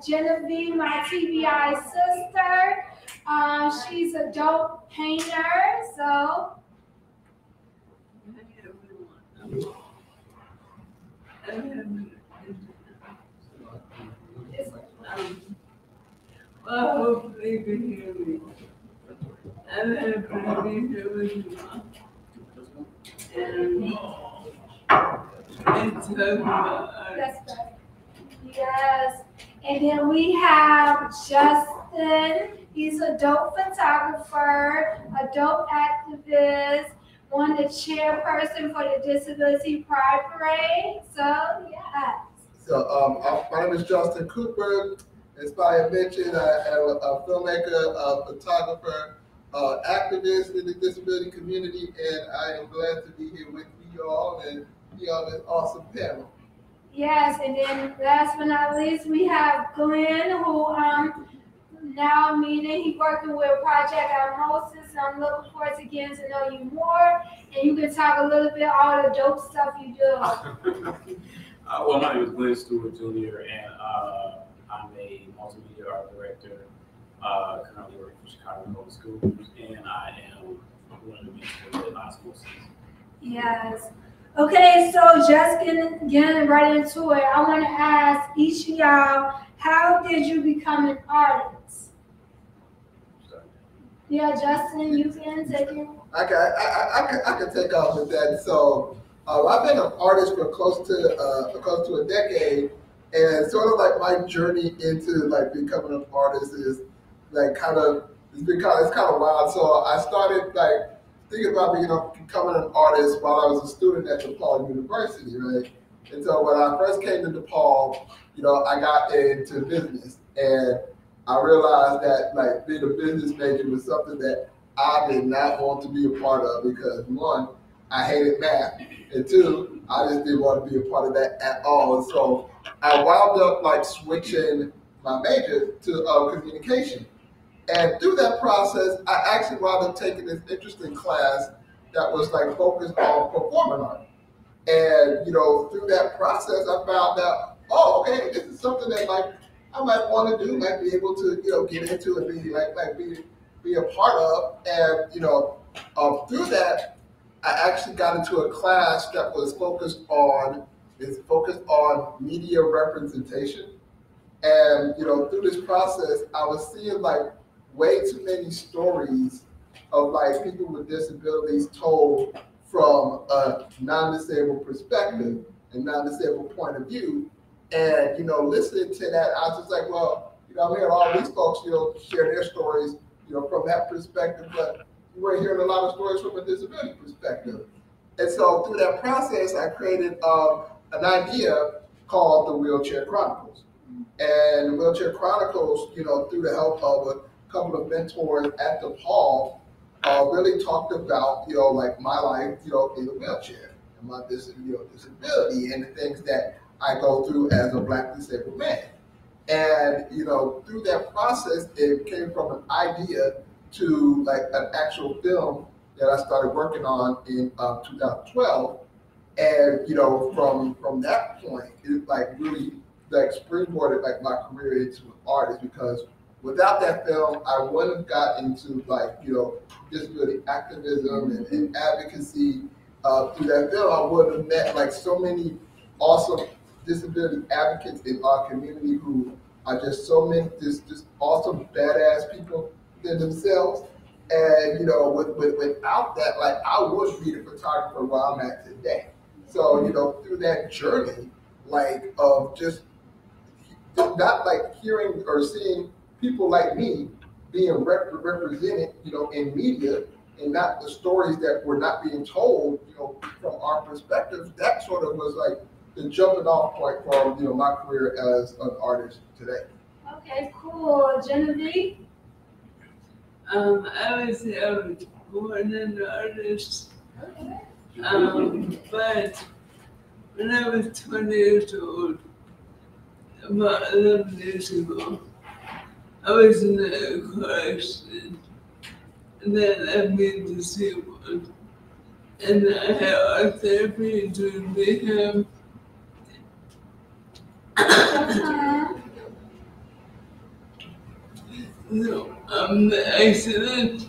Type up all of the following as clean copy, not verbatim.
Genevieve, my TBI sister. She's a dope painter, so. Well, hopefully you can hear me. I'm happy to be here with you. And talk about art. That's right. Yes. And then we have Justin. He's a dope photographer, a dope activist, one the chairperson for the Disability Pride Parade. So, yes. So, my name is Justin Cooper. As I mentioned, I am a filmmaker, a photographer, activist in the disability community, and I am glad to be here with you all and be on this awesome panel. Yes, and then last but not least, we have Glenn, who now meaning he's working with Project Osmosis. I'm looking forward to getting to know you more, and you can talk a little bit all the dope stuff you do. Well, my name is Glenn Stewart Jr., and I'm a multimedia art director, currently working for Chicago Public Schools, and I am one of the mentors at Osmosis. Yes. Okay, so just getting right into it, I want to ask each of y'all, how did you become an artist? Yeah, Justin, you can take it. I can take off with that. So I've been an artist for close to a decade, and sort of like my journey into like becoming an artist is like it's kind of wild. So I started like thinking about becoming an artist while I was a student at DePaul University, right? And so when I first came to DePaul, I got into business, and I realized that like being a business major was something that I did not want to be a part of because one, I hated math, and two, I just didn't want to be a part of that at all. And so I wound up like switching my major to communication. And through that process, I actually wound up taking this interesting class that was like focused on performing art. And through that process, I found out, oh, okay, this is something that like I might want to do, might be able to get into and be a part of. And through that, I actually got into a class that was focused on media representation. And through this process, I was seeing like way too many stories of like people with disabilities told from a non-disabled perspective and non-disabled point of view. And listening to that, I was just like, well, I'm hearing all these folks, share their stories, from that perspective, but we're hearing a lot of stories from a disability perspective. And so through that process, I created an idea called the Wheelchair Chronicles. And the Wheelchair Chronicles, through the help of a couple of mentors at DePaul, really talked about, like my life, in a wheelchair and my disability and the things that I go through as a Black disabled man. And, through that process, it came from an idea to like an actual film that I started working on in 2012. And, from that point, it like really like springboarded like my career into an artist, because without that film, I wouldn't have got into like, disability activism and advocacy. Through that film, I would have met like so many awesome disability advocates in our community who are just so many, just awesome, badass people in themselves. And, without that, like I wouldn't be the photographer where I'm at today. So, through that journey, like of just not like hearing or seeing people like me being represented, in media, and not the stories that were not being told, from our perspective, that sort of was like the jumping off point for, my career as an artist today. Okay, cool. Genevieve? I would say I was born an artist. Okay. But when I was 20 years old, about 11 years ago, I was in a car accident, and then left me disabled. And I had art therapy to rehab. So the accident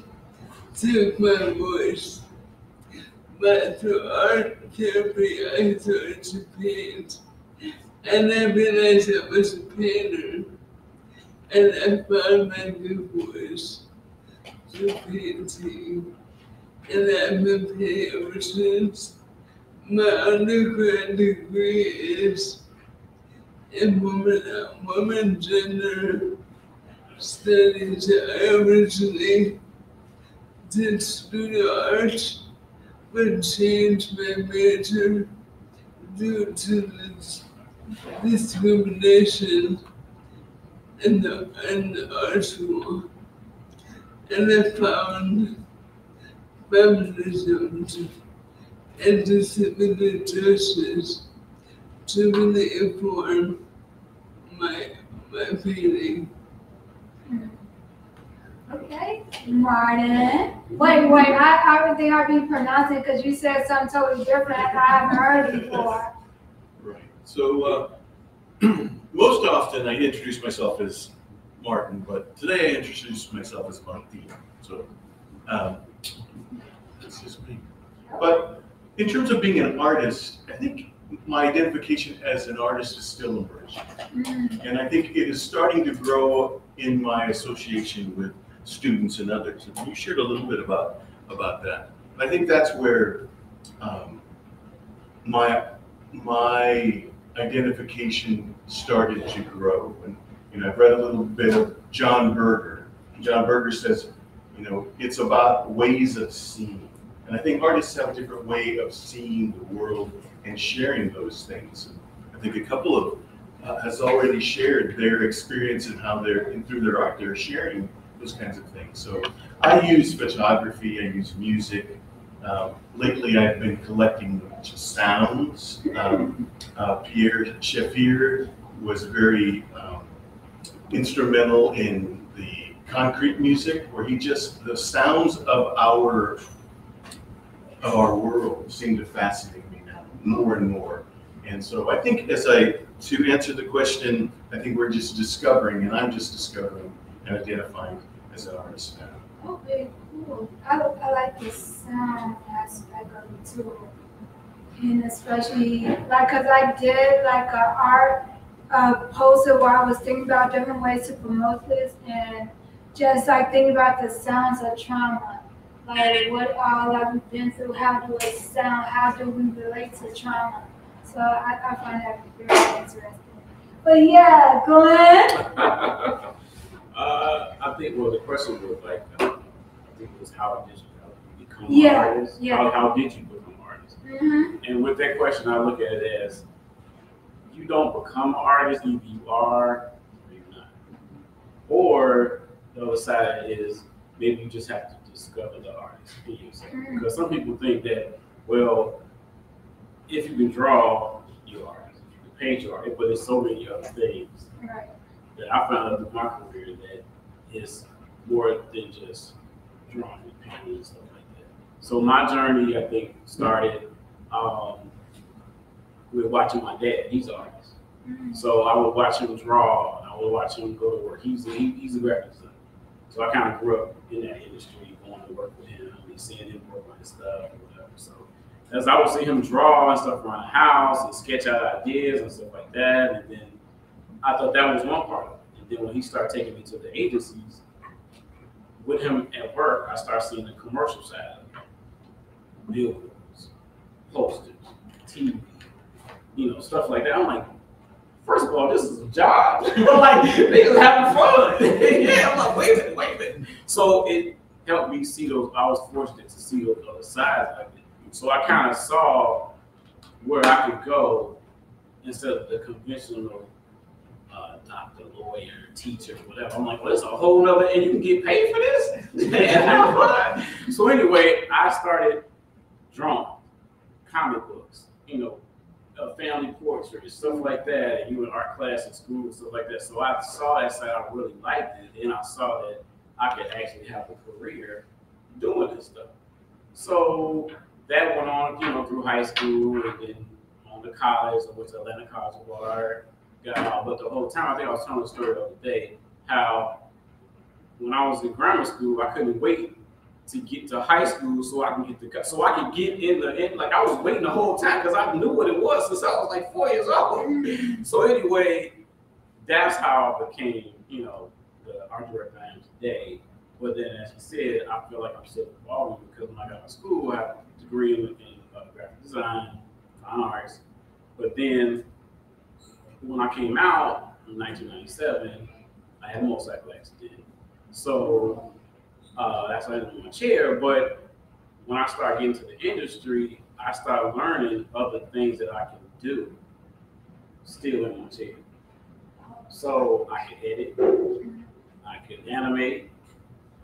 took my voice, but through art therapy I started to paint. And I realized I was a painter, and I found my new voice through painting. And I've been painting ever since. My undergrad degree is in women gender studies. I originally did studio art, but changed my major due to this discrimination in the art school. And I found feminism and disability justice to really inform my painting. Okay, Martin. Wait, I would think I'd be pronouncing because you said something totally different I haven't heard before. Right. So most often I introduce myself as Martin, but today I introduce myself as Martin. So that's just me. But in terms of being an artist, I think my identification as an artist is still emerging. And I think it is starting to grow in my association with students and others. And you shared a little bit about that. I think that's where my identification started to grow. And I've read a little bit of John Berger. John Berger says, it's about ways of seeing. And I think artists have a different way of seeing the world and sharing those things. And I think a couple of has already shared their experience and how through their art, they're sharing those kinds of things. So I use photography, I use music. Lately, I've been collecting sounds. Pierre Schaeffer was very instrumental in the concrete music, where the sounds of our world seem to fascinate me now more and more. And so I think to answer the question, I think we're just discovering, and I'm just discovering and identifying as an artist now. Okay, cool. I like the sound aspect of it too. And especially, cause I did a art poster where I was thinking about different ways to promote this and just thinking about the sounds of trauma. What all have we been through, how do it sound, how do we relate to trauma? So I find that very interesting. But yeah, go ahead. I think, the question was I think it was how did you become an artist? Yeah. How did you become an artist? Mm-hmm. And with that question, I look at it as you don't become an artist, either you are or you're not. Or the other side is maybe you just have to discover the artist in yourself. Mm-hmm. Because some people think that, if you can draw, you're an artist. If you can paint, you're an artist. But there's so many other things that I found out through my career that is more than just drawing and painting and stuff like that. So my journey, I think, started with watching my dad. He's an artist. Mm-hmm. So I would watch him draw, and I would watch him go to work. He's a graphic designer. So I kind of grew up in that industry, going to work with him and seeing him work on his stuff and whatever. So as I would see him draw and stuff around the house and sketch out ideas and stuff like that, and then I thought that was one part of it. And then when he started taking me to the agencies, with him at work, I started seeing the commercial side of it. Billboards, posters, TV, stuff like that. I'm like, first of all, this is a job. They just having fun. Yeah, I'm like, wait a minute. So it helped me see those. I was fortunate to see those other sides of it. So I kind of saw where I could go instead of the conventional doctor, lawyer, teacher, whatever. I'm like, well, it's a whole nother, and you can get paid for this? And have fun. So anyway, I started drawing comic books, family portraits, stuff like that, and you in art class in school and stuff like that. So I saw that side, I really liked it, and I saw that I could actually have a career doing this stuff. So that went on, through high school, and then on to college. I went to Atlanta College of Art, but the whole time, I think I was telling the story the other day, how when I was in grammar school, I couldn't wait to get to high school so I can get like I was waiting the whole time because I knew what it was since I was like 4 years old. So anyway, that's how I became, you know, the art director I am today. But then, as you said, I feel like I'm still evolving because when I got to school, I have a degree in graphic design, fine arts. But then, when I came out in 1997, I had a motorcycle accident. So that's why I ended up in my chair. But when I started getting to the industry, I started learning other things that I can do still in my chair. So I could edit, I could animate,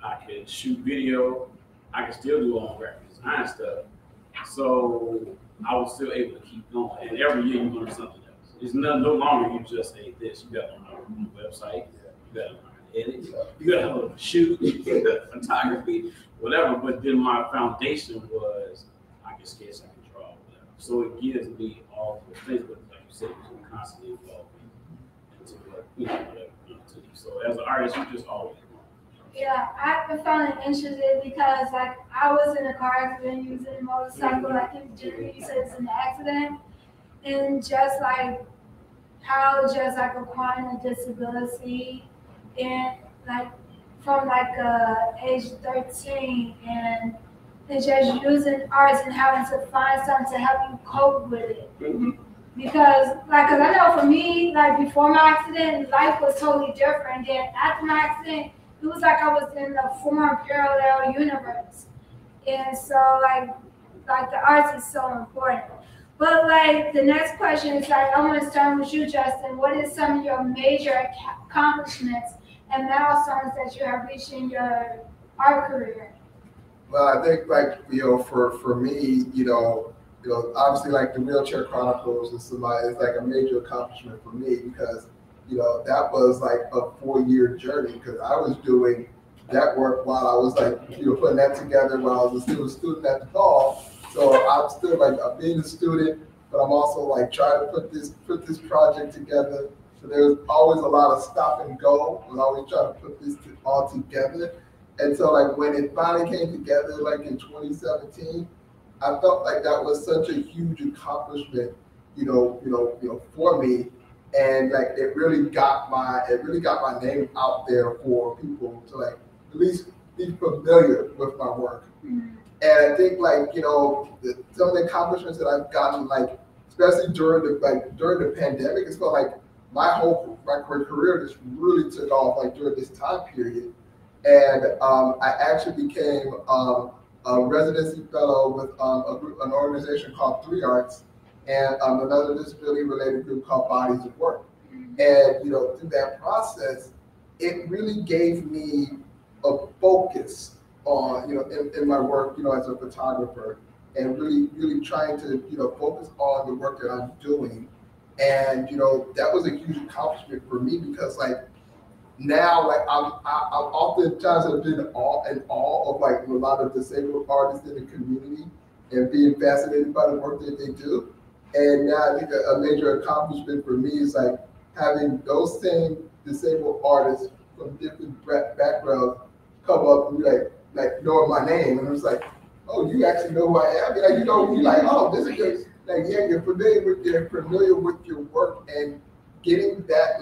I could shoot video, I could still do all graphic design stuff. So I was still able to keep going. And every year you learn something else. It's no longer you just say this. You got to learn how to run a website, you got to learn how to edit, you got to learn how to shoot, photography, whatever. But then my foundation was I can sketch, I can draw, whatever. So it gives me all those things. But like you said, you're constantly evolving into what, you know, whatever you want to do. So as an artist, you just always Yeah, I found it interesting because like I was in a car accident using a motorcycle, like you said it's an accident, and just like how just like acquiring a disability and like from like age 13 and just using arts and having to find something to help you cope with it. Because like, cause I know for me, like before my accident, life was totally different. Then after my accident, it was like I was in a foreign parallel universe. And so like the arts is so important. But like the next question is like, I want to start with you, Justin. What is some of your major accomplishments and milestones that you have reached in your art career? Well, I think like, you know, for me, obviously like the Wheelchair Chronicles is like a major accomplishment for me because, you know, that was like a 4-year journey because I was doing that work while I was like, you know, putting that together while I was still a student at the call. So I'm still like, I'm being a student, but I'm also like trying to put this project together. So there's always a lot of stop and go. I was always trying to put this all together. And so like when it finally came together, like in 2017, I felt like that was such a huge accomplishment, for me. And like it really got my name out there for people to like at least be familiar with my work. Mm-hmm. And I think like, some of the accomplishments that I've gotten, like especially during the pandemic, it's felt like my career just really took off like during this time period. And I actually became a residency fellow with an organization called 3 Arts and another disability-related group called Bodies of Work. And through that process, it really gave me a focus on in my work as a photographer, and really trying to focus on the work that I'm doing. And that was a huge accomplishment for me because like now like I'm oftentimes have been in awe of like a lot of disabled artists in the community and being fascinated by the work that they do. And now I think a major accomplishment for me is like having those same disabled artists from different backgrounds come up and be like knowing my name, and it was like, oh, you actually know who I am. Like, you're like, oh, this is good. Like, yeah, you're familiar with your work, and getting that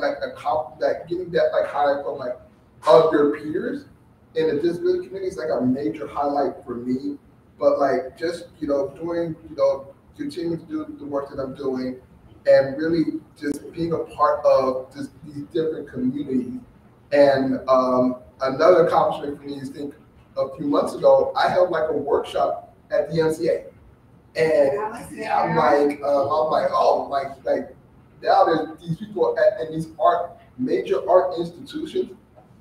highlight from like other peers in the disability community is like a major highlight for me. But like just continuing to do the work that I'm doing, and really just being a part of just these different communities. And another accomplishment for me is, I think a few months ago, I held like a workshop at the MCA. And I'm like, oh, like now there's these people at these major art institutions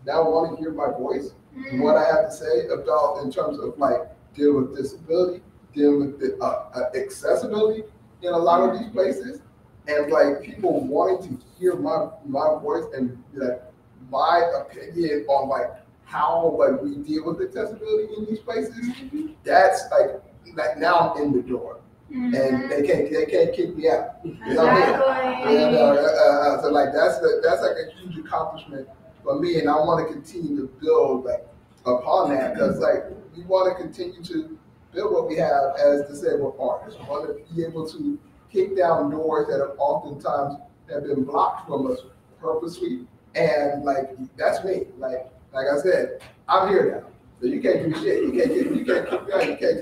now want to hear my voice, what I have to say about in terms of like dealing with disability, dealing with the accessibility in a lot of these places, and like people wanting to hear my voice and like my opinion on like how like we deal with accessibility in these places. That's like now I'm in the door, and they can't kick me out. So like that's like a huge accomplishment for me, and I want to continue to build like upon that, because like we want to continue to build what we have as disabled artists. We want to be able to kick down doors that have oftentimes have been blocked from us purposely, and like that's me. Like I said, I'm here now. So you can't do shit. You can't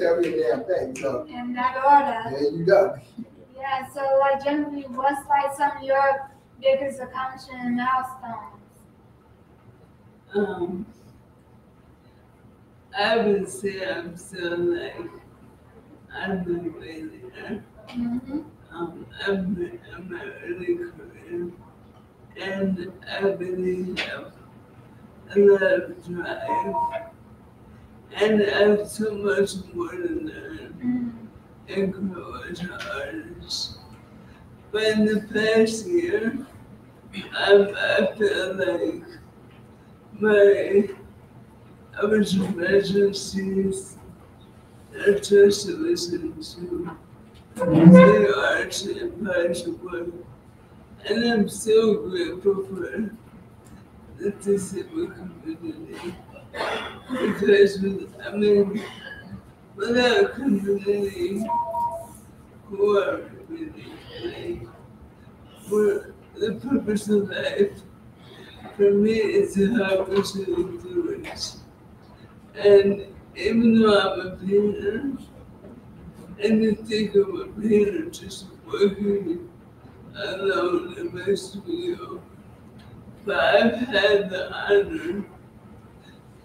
tell me a damn thing. So In that order. there you go. Yeah, so like generally, what's like some of your biggest accomplishments and milestones? I would say I'm still like I'm the way there. Mm-hmm. I'm not really career, and I really have a lot of drive, and I have so much more to learn and grow as an artist. But in the past year, I feel like I was emergencies are just to listen to the arts and parts of work. And I'm so grateful for the disabled community. Because, without community, who are we really? Like, the purpose of life, for me, is to help us to do it. And even though I'm a painter, and to think of a painter just working alone in my studio, but I've had the honor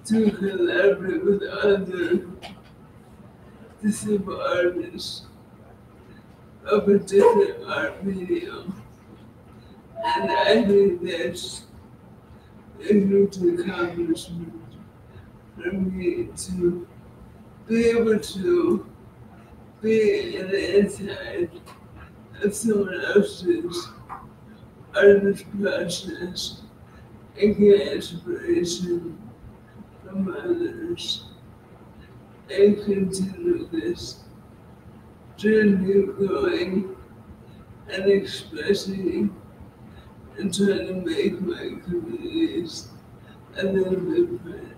to collaborate with other disabled artists of a different art medium. And I think that's a huge accomplishment for me to be able to be in the inside of someone else's artist process and get inspiration from others and continue this journey of growing and expressing and trying to make my communities a little bit better.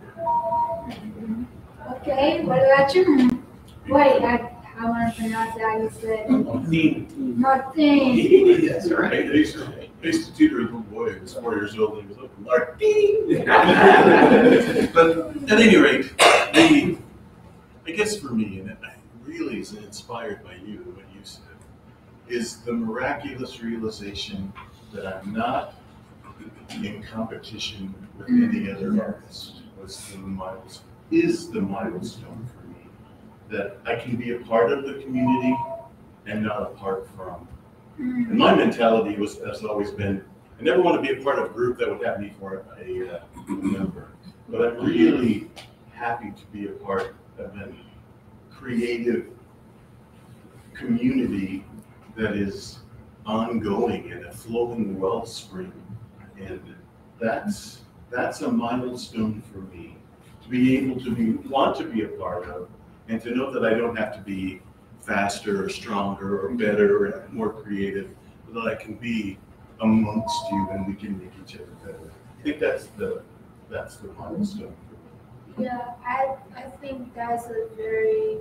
Okay, what about you? Wait, I want to pronounce it how you said it. Martin. That's right. I used to tutor a little boy who was 4 years old and he was like, Martin! But at any rate, I guess for me, and it really is inspired by you, what you said, is the miraculous realization that I'm not in competition with any other artist is the milestone for me. That I can be a part of the community and not apart from. And my mentality has always been, I never want to be a part of a group that would have me for a member. But I'm really happy to be a part of a creative community that is ongoing and a flowing wellspring. And that's a milestone for me, to be able to want to be a part of, and to know that I don't have to be faster or stronger or better or more creative, but that I can be amongst you and we can make each other better. I think that's the milestone for me. Yeah, I think that's a very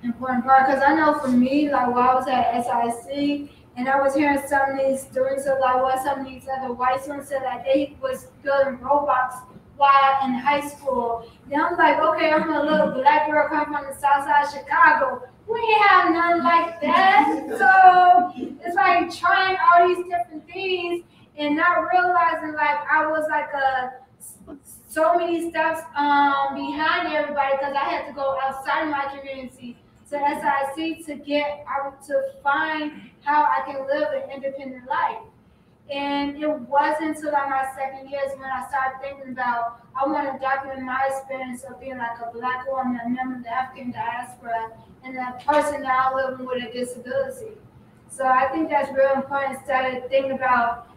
important part, because I know for me, like while I was at SIC and I was hearing some of these stories of like what some of these other white students said that they was building robots while in high school. Then I'm like, okay, I'm a little black girl coming from the south side of Chicago. We ain't have nothing like that. So it's like trying all these different things and not realizing like I was like so many steps behind everybody, because I had to go outside of my community to SIC to find how I can live an independent life. And it wasn't until like my second years when I started thinking about I want to document my experience of being like a black woman, a member of the African diaspora, and a person now living with a disability. So I think that's real important instead of thinking about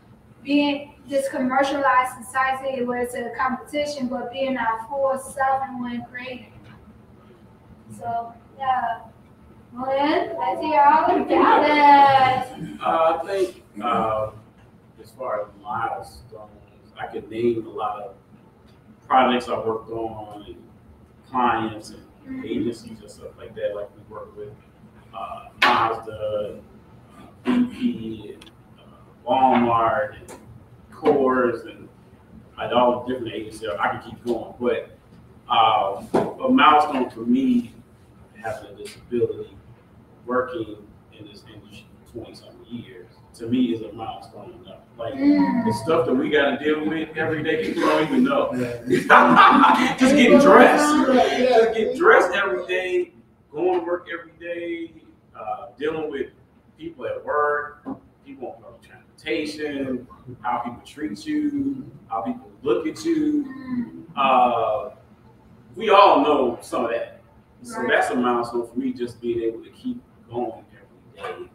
being this commercialized society where it's a competition, but being our full self and when creating. So yeah. Glenn, let's hear all about it. I think as far as milestones, I could name a lot of projects I worked on, and clients and agencies and stuff like that. Like we work with Mazda, BP, and Walmart, and Coors, and like all the different agencies. I can keep going, but a milestone for me, having a disability, working in this industry for 20-something years, to me is a milestone enough. Like the stuff that we got to deal with every day, people don't even know. Just getting dressed, just get dressed every day, going to work every day, dealing with people at work, people on public transportation, how people treat you, how people look at you. We all know some of that. So that's a milestone for me, just being able to keep going every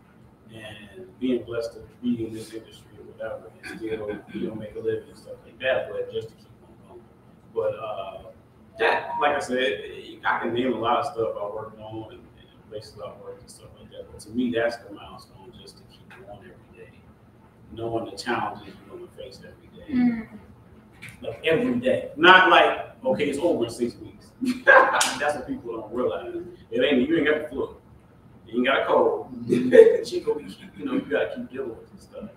day and being blessed to be in this industry or whatever and still, make a living and stuff like that, but just to keep on going. But that, like I said, I can name a lot of stuff I worked on and places I worked and stuff like that. But to me, that's the milestone, just to keep going every day, knowing the challenges you're going to face every day. Like every day. Not like, okay, it's over in 6 weeks. That's what people don't realize. You ain't got the flu. You ain't got a cold. She gonna be, you gotta keep dealing with this stuff.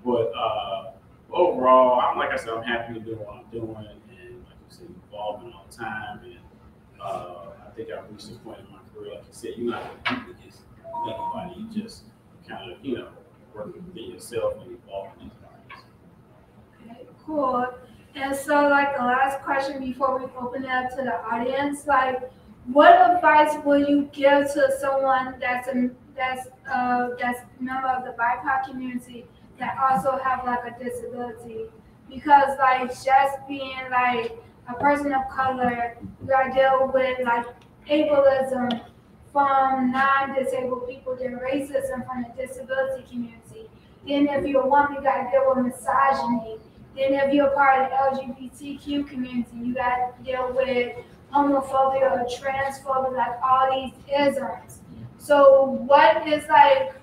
But overall, like I said, I'm happy to do what I'm doing, and like you said, evolving all the time. And I think I've reached this point in my career, like you said, you're not gonna compete against anybody. You just kind of, work within yourself and evolve in these areas. Okay, cool. And so, like, the last question before we open it up to the audience, like, what advice will you give to someone that's a member of the BIPOC community that also have like a disability? Because like just being like a person of color, you gotta deal with like ableism from non-disabled people, then racism from the disability community. Then if you're a woman, you gotta deal with misogyny. Then if you're part of the LGBTQ community, you got to deal with homophobia or transphobia, like all these isms. So what is like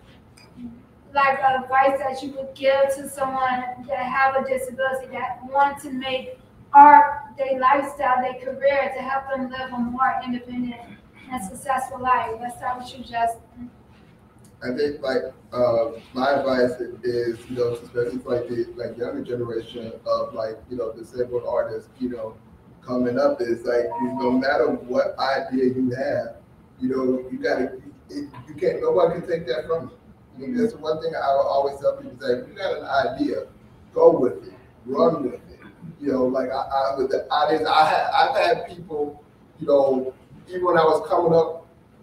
advice that you would give to someone that have a disability that want to make their lifestyle, their career, to help them live a more independent and successful life? Let's start with you, Justin. I think my advice is, especially for the younger generation of disabled artists, coming up is no matter what idea you have, you can't, nobody can take that from you. That's one thing I will always tell people is if you got an idea, go with it, run with it. With the ideas I've had people, even when I was coming up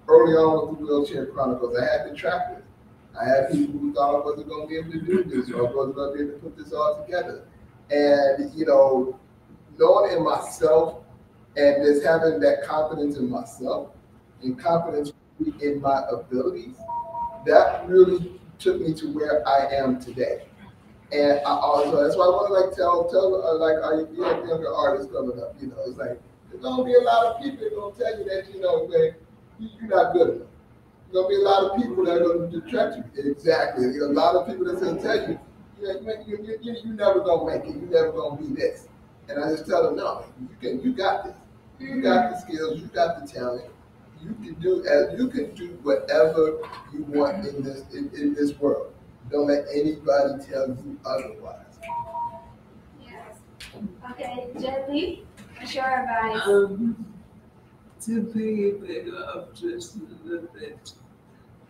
early on with the Wheelchair Chronicles, I had detractors. I had people who thought I wasn't going to be able to do this, or I wasn't going to be able to put this all together. And, knowing in myself and just having that confidence in myself and confidence in my abilities, that really took me to where I am today. And I also, that's why I want to tell our younger artists coming up, it's like, there's going to be a lot of people that are going to tell you that, you're not good enough. There's going to be a lot of people that are going to detract you. Exactly. There's a lot of people that's going to tell you, you're never going to make it. You're never going to be this. And I just tell them, no, you got this. You got the skills. You got the talent. You can do whatever you want in this world. Don't let anybody tell you otherwise. Yes. Okay, Jenny, what's your advice? To piggyback off just a little bit,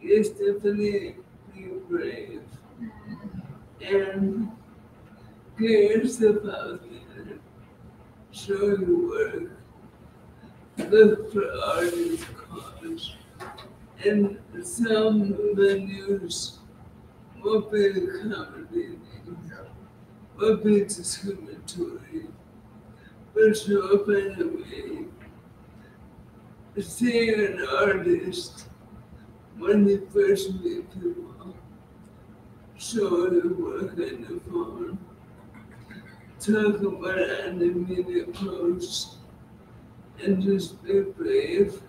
it's definitely be brave and get yourself out there, show your work, look for artists' cause, and some venues won't be accommodating, won't be discriminatory, but show up anyway. Seeing an artist when they first meet people, show their work in the phone, talk about it on the media posts, and just be brave,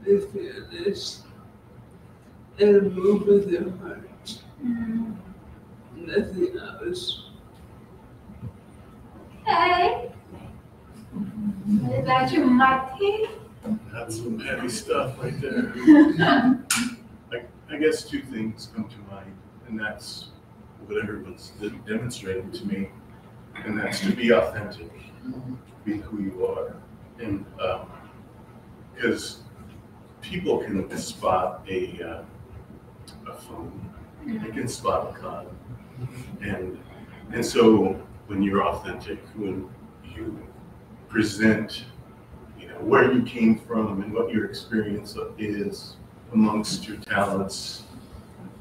be fearless, and move with their heart. Nothing else. Okay. What about you, Marty? That's some heavy stuff right there. I guess two things come to mind, and that's what everyone's demonstrating to me, and that's to be authentic, be who you are. And because people can spot a phone, they can spot a con, and so when you're authentic, when you present, where you came from and what your experience is amongst your talents,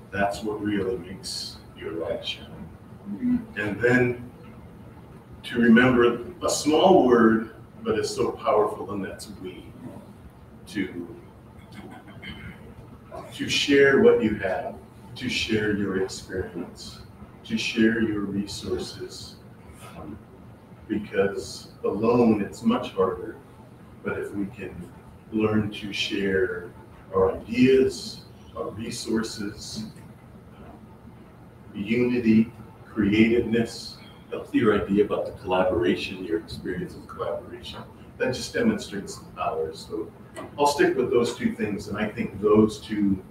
that's what really makes your light shine. And then to remember a small word, but it's so powerful, and that's we. To share what you have, to share your experience, to share your resources, because alone it's much harder. But if we can learn to share our ideas, our resources, unity, creativeness, that's your idea about the collaboration, your experience of collaboration, that just demonstrates the power. So I'll stick with those two things, and I think those two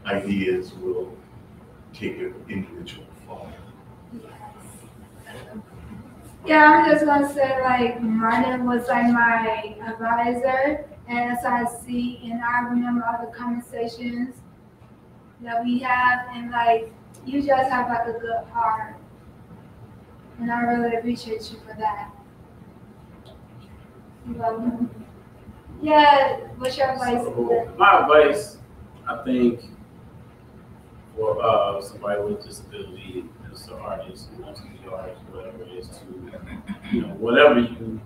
ideas will take an individual fall. Yeah, I'm just gonna say, like, Martin was like my advisor, and as I see and I remember all the conversations that we have, and like, you just have like a good heart, and I really appreciate you for that. You're welcome. Yeah, what's your advice? So, my advice, I think, for somebody with disability, as an artist, multimedia artist, whatever it is, to, whatever you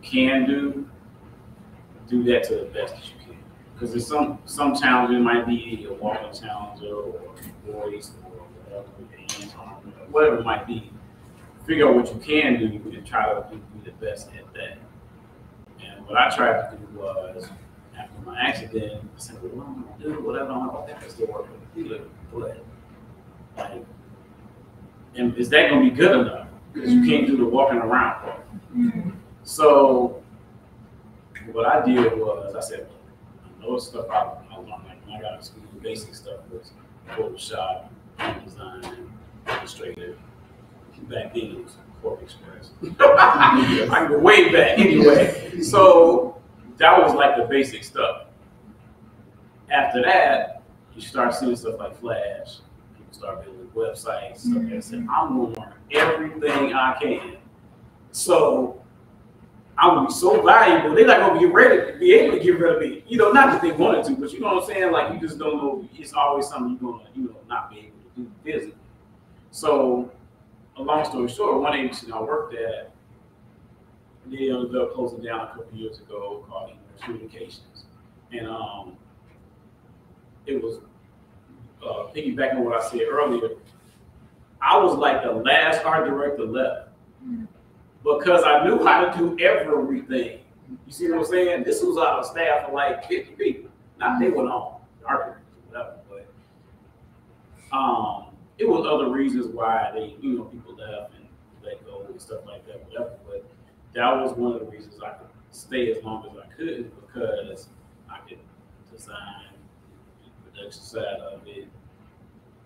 can do that to the best that you can. Because there's some challenges, it might be a walking challenge or voice or whatever, hands on, whatever it might be. Figure out what you can do and try to be the best at that. And what I tried to do was, after my accident, I said, well, what am I gonna do? Whatever, I'm like, that still work with me. Like, and is that gonna be good enough? Because you can't do the walking around part. So what I did was, I said, I know stuff I learned. Like when I got to school, the basic stuff was Photoshop, design, Illustrator. Back then it was Corp Express. I go way back anyway. So that was like the basic stuff. After that, you start seeing stuff like Flash. People start building websites, stuff like that. I said, I'm gonna learn everything I can. So I'm gonna be so valuable, they're not gonna be able to get rid of me. Not that they wanted to, but you know what I'm saying? Like, you just don't know, it's always something you're gonna, not be able to do physically. So, a long story short, one agency I worked at, they ended up closing down a couple years ago, called Communications. And it was piggybacking on what I said earlier, I was like the last art director left because I knew how to do everything. You see what I'm saying? This was our staff of like 50 people. Not they went on art directors or whatever, but it was other reasons why they, people left and let go and stuff like that, whatever. But that was one of the reasons I could stay as long as I could, because I could design the production side of it,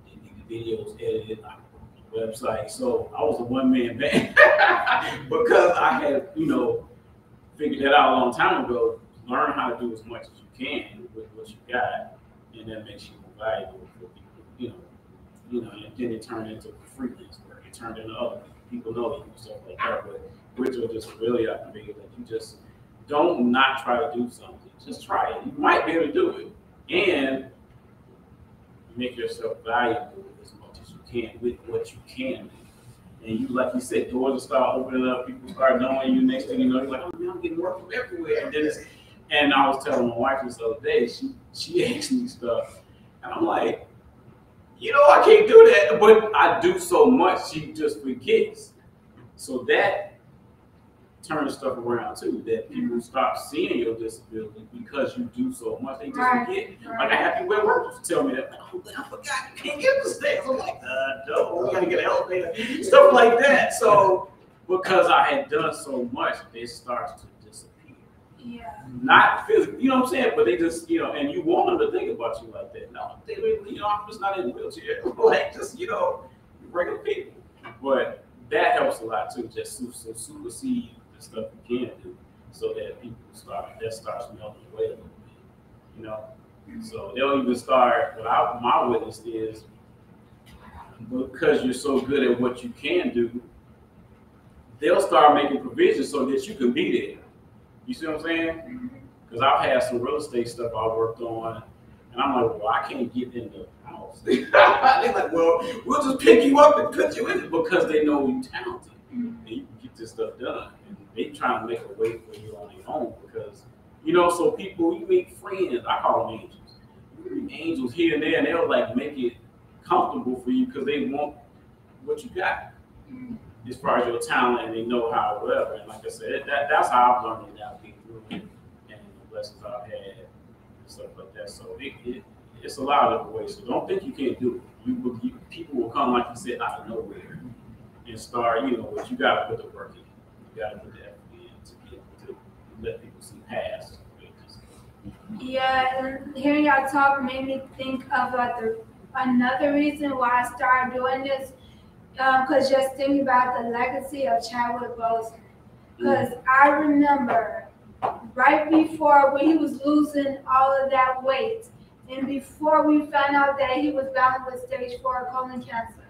the videos edited, I could put on the website. So I was a one-man band because I had, figured that out a long time ago. Learn how to do as much as you can with what you got, and that makes you more valuable for people, and then it turned into freelance work. It turned into other people know you and stuff like that. But Richard just really activated that you just don't not try to do something. Just try it. You might be able to do it, and make yourself valuable as much as you can with what you can do. And you, like you said, doors will start opening up. People start knowing you. Next thing you know, you're like, oh man, I'm getting work from everywhere. And I was telling my wife this other day. She asked me stuff, and I'm like, I can't do that, but I do so much, she just forgets. So that turns stuff around too, that people stop seeing your disability because you do so much, they just forget. Like I have people at work to tell me that, oh, I forgot you can't get up the stairs. I'm like, no, we gotta get an elevator, stuff like that. So because I had done so much, it starts to disappear. Yeah. Not physically, you know what I'm saying? But they just, and you want them to think about you like that. No, they really, I'm just not in a wheelchair. Like, just, regular people. But that helps a lot too, just so supersede the stuff you can do, so that people starts melting away a little bit, So they'll even start, my witness is, because you're so good at what you can do, they'll start making provisions so that you can be there. You see what I'm saying? Because I've had some real estate stuff I worked on, and I'm like, well, I can't get in the house. They're like, well, we'll just pick you up and put you in it, because they know you're talented and you can get this stuff done. And they trying to make a way for you on their own, because, so people, you meet friends, I call them angels. You meet angels here and there, and they'll like make it comfortable for you because they want what you got. As far as your talent, and they know how, whatever. And like I said, that's how I've learned to navigate through it, and the lessons I've had and stuff like that. So it's a lot of different ways. So don't think you can't do it. People will come, like you said, out of nowhere and start. But you got to put the work in. You got to put the effort in to let people see past. Yeah, and hearing y'all talk made me think of another reason why I started doing this. Because just thinking about the legacy of Chadwick Boseman. Because I remember right before when he was losing all of that weight, and before we found out that he was battling with stage 4 colon cancer,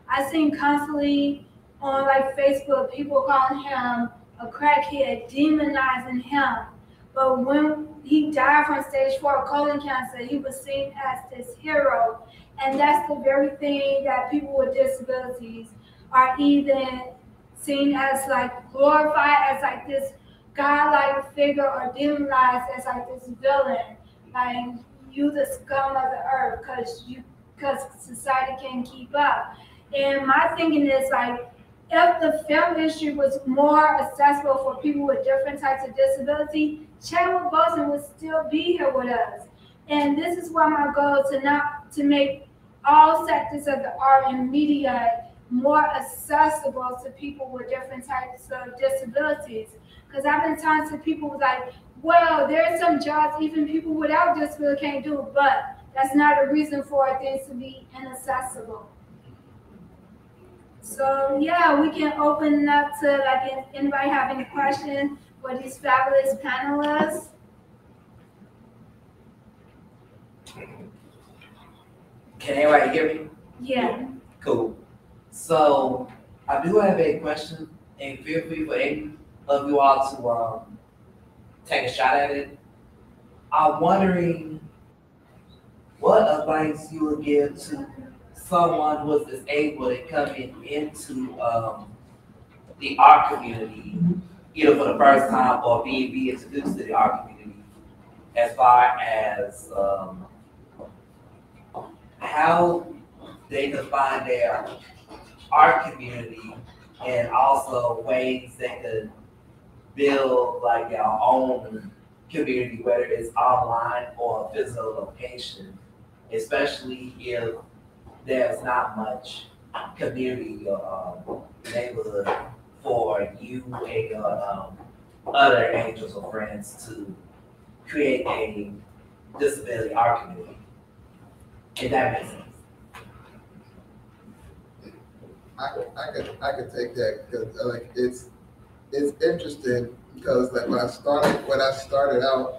I seen constantly on Facebook people calling him a crackhead, demonizing him. But when he died from stage 4 colon cancer, he was seen as this hero. And that's the very thing that people with disabilities are either seen as glorified as this godlike figure, or demonized as this villain. Like, you the scum of the earth because society can't keep up. And my thinking is if the film industry was more accessible for people with different types of disability, Chadwick Boseman would still be here with us. And this is why my goal is to make all sectors of the art and media more accessible to people with different types of disabilities. Because I've been talking to people well, there's some jobs even people without disability can't do, but that's not a reason for things to be inaccessible. So yeah, we can open it up to if anybody have any questions for these fabulous panelists. Can anybody hear me? Yeah. Cool. So I do have a question, and feel free for any of you all to take a shot at it. I'm wondering what advice you would give to someone who is disabled and coming into the art community, either for the first time or being introduced to the art community, as far as how they define their art community, and also ways they could build their own community, whether it's online or a physical location, especially if there's not much community or neighborhood for you and your other angels or friends to create a disability art community. If that makes sense. I could take that, because it's interesting, because when I started out,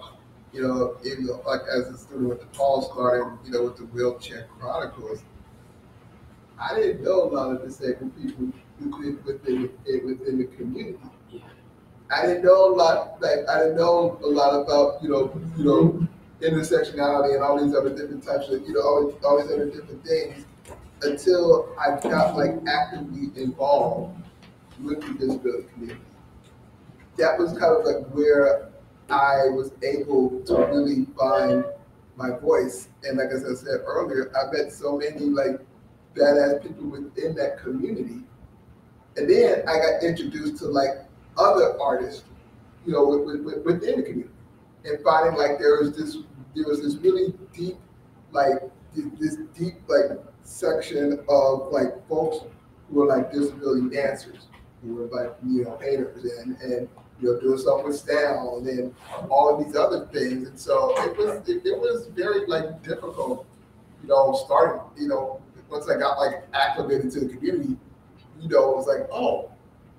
as a student with the Paul starting, with the Wheelchair Chronicles, I didn't know a lot of disabled people within the community. I didn't know a lot. I didn't know a lot about intersectionality and all these other different types of all these other different things until I got actively involved with the disability community. That was kind of where I was able to really find my voice. And as I said earlier, I met so many badass people within that community. And then I got introduced to other artists, within the community, and finding there was this really deep, this deep section of folks who are disability dancers, who were like, you know, painters and you know, doing stuff with sound and all of these other things. And so it was very like difficult, you know, starting, you know, once I got like acclimated to the community, you know, it was like, oh,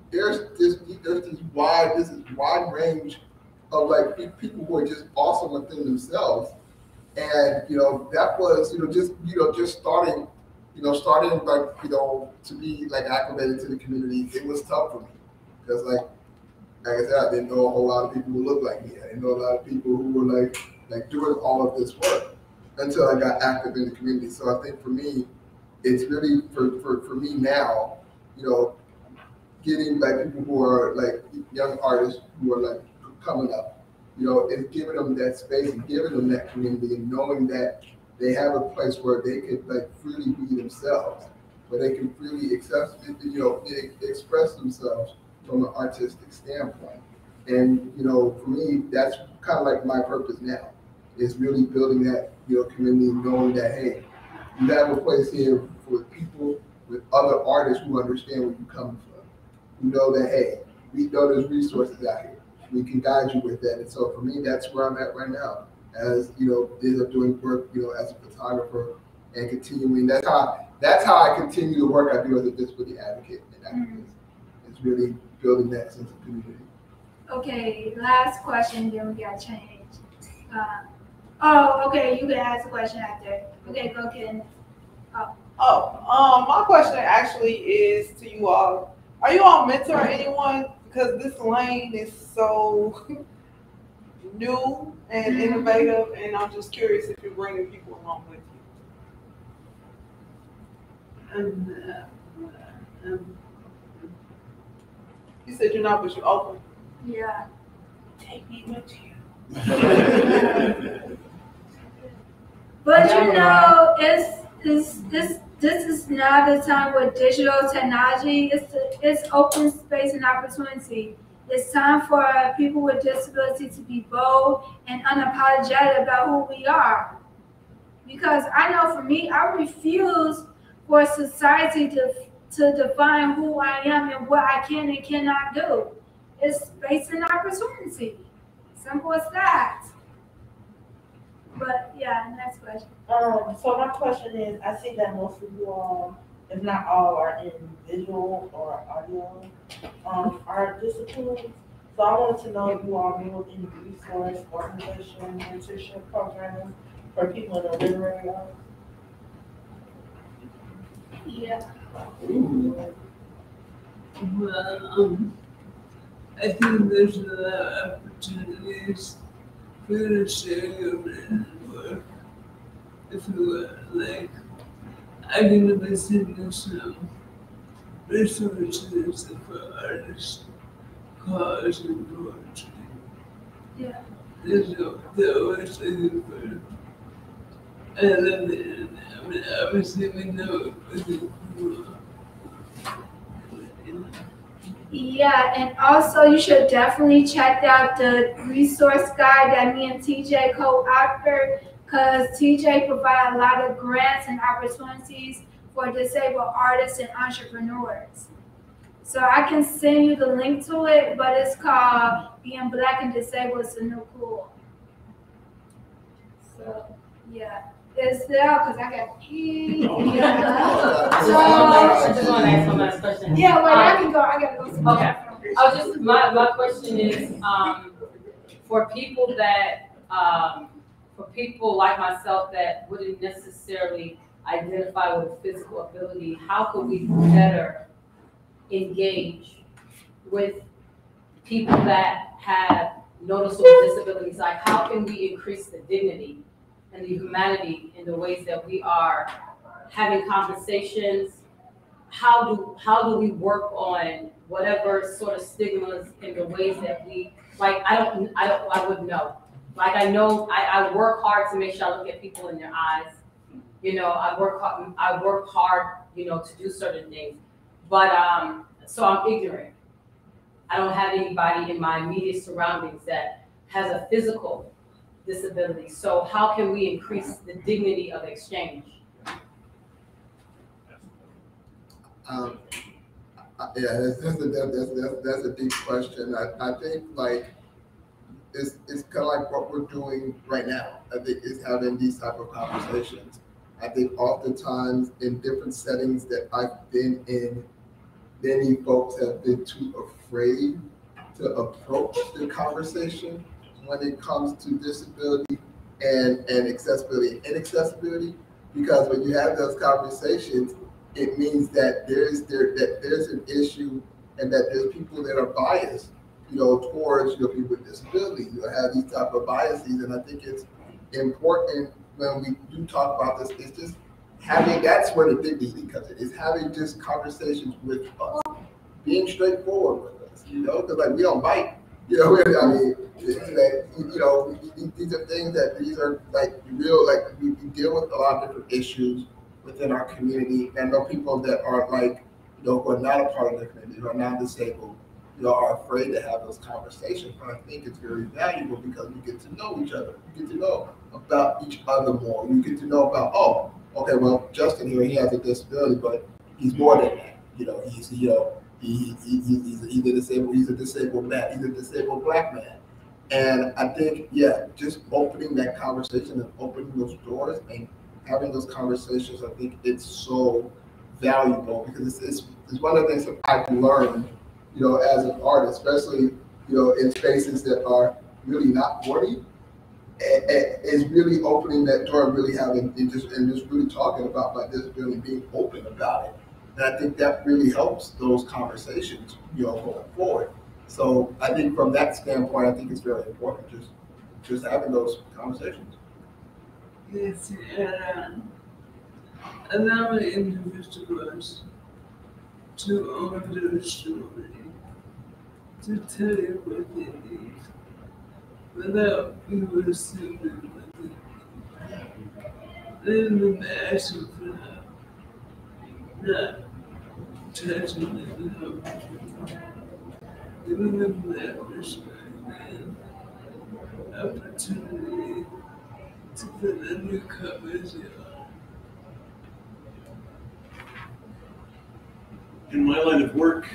there's this wide range of like people who are just awesome within themselves. And you know, that was, you know, just starting like, you know, to be like acclimated to the community. It was tough for me because like I said, I didn't know a whole lot of people who looked like me. I didn't know a lot of people who were like doing all of this work until I got active in the community. So I think for me, it's really for me now, you know, getting like people who are like young artists who are like coming up, you know, and giving them that space and giving them that community and knowing that they have a place where they can like freely be themselves, where they can freely express themselves from an artistic standpoint. And you know, for me, that's kind of like my purpose now, is really building that, you know, community, knowing that hey, you have a place here for people with other artists who understand where you're coming from, who know that hey, we know there's resources out here. We can guide you with that. And so for me, that's where I'm at right now. As you know, end up doing work, you know, as a photographer and continuing. That's how I continue the work I do as a disability advocate and activist. It's really building that sense of community. Okay, last question, then we got to change. Okay, you can ask a question after. Okay, go Ken. My question actually is to you all. Are you all mentoring anyone? Because this lane is so new and innovative, and I'm just curious if you're bringing people along with you. You said you're not, but you're open. Yeah. Take me with you. But you know, this is not the time with digital technology. It's open space and opportunity. It's time for people with disability to be bold and unapologetic about who we are. Because I know for me, I refuse for society to define who I am and what I can and cannot do. It's space and opportunity. Simple as that. But yeah, next question. So my question is, I see that most of you all, if not all, are in visual or audio art disciplines. So I wanted to know if you all knew of any resource, organization, mentorship programs for people in the literary arts. Yeah. Well, I think there's a lot of opportunities for you to share your written work. If you like, I can visit some resources for artists, cause and poetry. Yeah. They're always looking for. I love it. I mean, obviously we know it. Yeah, and also you should definitely check out the resource guide that me and TJ co-authored, because TJ provide a lot of grants and opportunities for disabled artists and entrepreneurs. So I can send you the link to it, but it's called Being Black and Disabled is the New Cool. So yeah, it's there because I got pee. I just want to ask one last question. Yeah, well, I can go. I gotta go. Okay. My question is, for people like myself that wouldn't necessarily identify with physical ability, how could we better engage with people that have noticeable disabilities? Like, how can we increase the dignity and the humanity in the ways that we are having conversations? How do we work on whatever sort of stigmas in the ways that we, like, I wouldn't know. Like, I know I work hard to make sure I look at people in their eyes. You know, I work hard, you know, to do certain things. But so I'm ignorant. I don't have anybody in my immediate surroundings that has a physical disability. So how can we increase the dignity of exchange? Yeah, that's a deep question. I think like it's kind of like what we're doing right now. I think is having these type of conversations. I think oftentimes in different settings that I've been in, many folks have been too afraid to approach the conversation when it comes to disability and accessibility and inaccessibility, because when you have those conversations, it means that there's an issue and that there's people that are biased, towards people with disability. Have these type of biases, and I think it's important when we do talk about this. It's just having that's where the dignity comes in. Is having just conversations with us, being straightforward with us, because like we don't bite. I mean, these are things that these are like real, like we deal with a lot of different issues within our community. And I know people that are like, who are not a part of the community, who are not disabled, are afraid to have those conversations. But I think it's very valuable because we get to know each other. We get to know about each other more. We get to know about, oh, okay, well, Justin here, he has a disability, but he's more than that. He's either disabled, he's a disabled man, he's a disabled Black man. And I think, just opening that conversation and opening those doors and having those conversations, I think it's so valuable because it's one of the things that I've learned, as an artist, especially, in spaces that are really not wordy, is really opening that door and really having, and just really talking about my disability, being open about it. And I think that really helps those conversations, going forward. So I think from that standpoint, I think it's very important just having those conversations. Yes, and allow individuals to own their story, to tell you what they need, without you assuming what they need. Let them ask you for help, not touching them, giving them that respect and opportunity to put a new covers on. In my line of work,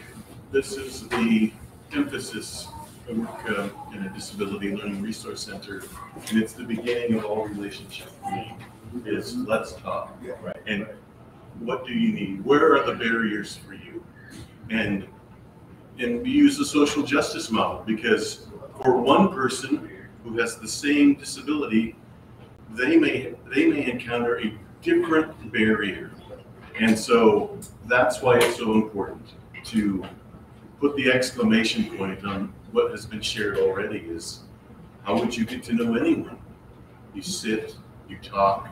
this is the emphasis. I work in a disability learning resource center, and it's the beginning of all relationships for me, is let's talk. Right. And what do you need? Where are the barriers for you? And we use the social justice model, because for one person who has the same disability, they may encounter a different barrier. And so that's why it's so important to put the exclamation point on what has been shared already, is how would you get to know anyone? You sit, you talk,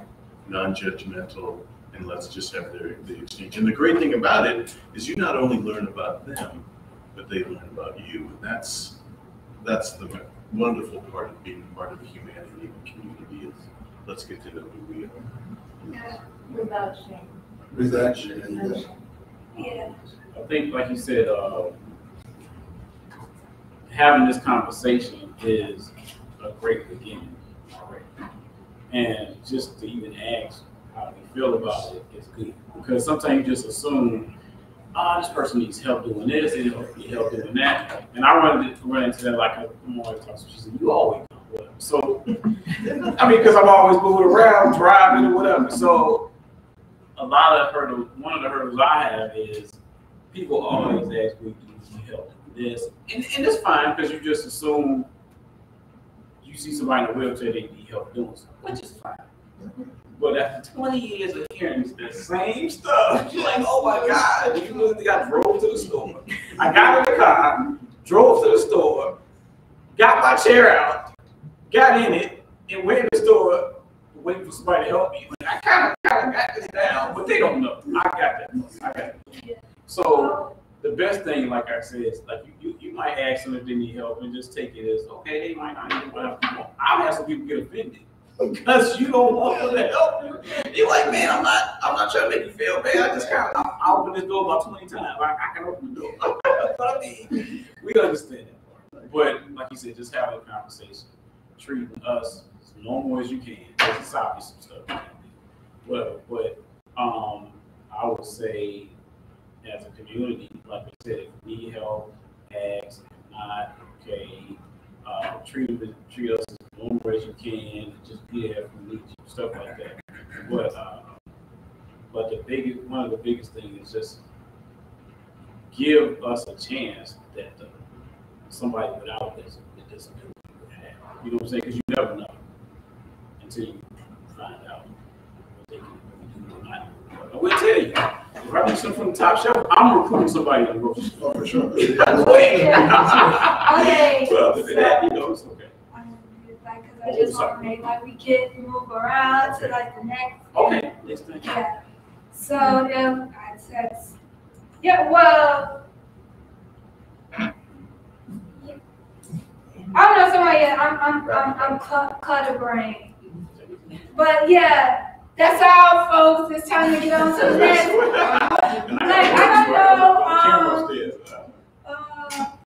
non-judgmental, and let's just have the exchange. And the great thing about it is you not only learn about them, but they learn about you. And that's the wonderful part of being part of the humanity and community, is let's get to know who we are. Yeah, without shame. Without shame. Yeah. I think, like you said, having this conversation is a great beginning already. And just to even ask how they feel about it is good. Because sometimes you just assume, this person needs help doing this, they need help doing that. And I run into that like a more talk. She said, you always know whatever. So, I mean, because I'm always moving around, driving or whatever. So, one of the hurdles I have is people always ask me, do you need help doing this? And it's fine, because you just assume you see somebody in a wheelchair, they need help doing something, which is fine. But after 20 years of hearing the same stuff, you're like, oh my God, you really think I drove to the store? I got in the car, drove to the store, got my chair out, got in it, and went in the store waiting for somebody to help me. Like, I kind of got this down, but they don't know. I got that. So the best thing, like I said, is like you might ask them if they need help and just take it as, okay, they might not need whatever. I've had some people get offended because you don't want them to help you. You're like, man, I'm not trying to make you feel bad. I just I open this door about 20 times. I can open the door. But I mean, we understand that part. But like you said, just having a conversation, treating us as normal as you can. There's obviously some stuff you can do. Whatever. But I would say, as a community, like I said, if you need help, ask. If not, okay, treat us as normal as you can. Just be there if we need you, stuff like that. But one of the biggest things is just give us a chance that somebody without this disability would have. You know what I'm saying? Because you never know until you find out what they can do or not. I will tell you, if I do something from the top shelf, I'm recruiting somebody to grocery store. Oh, for sure. Okay. Well, other than that, you know, it's okay. Because I just want to make like we get move around to like the next. Okay, next thing. Yeah. So I said, yeah. Well, I don't know. Somebody, I'm clutter brain. But yeah, that's all, folks. It's time to get on to the next. Like I don't know.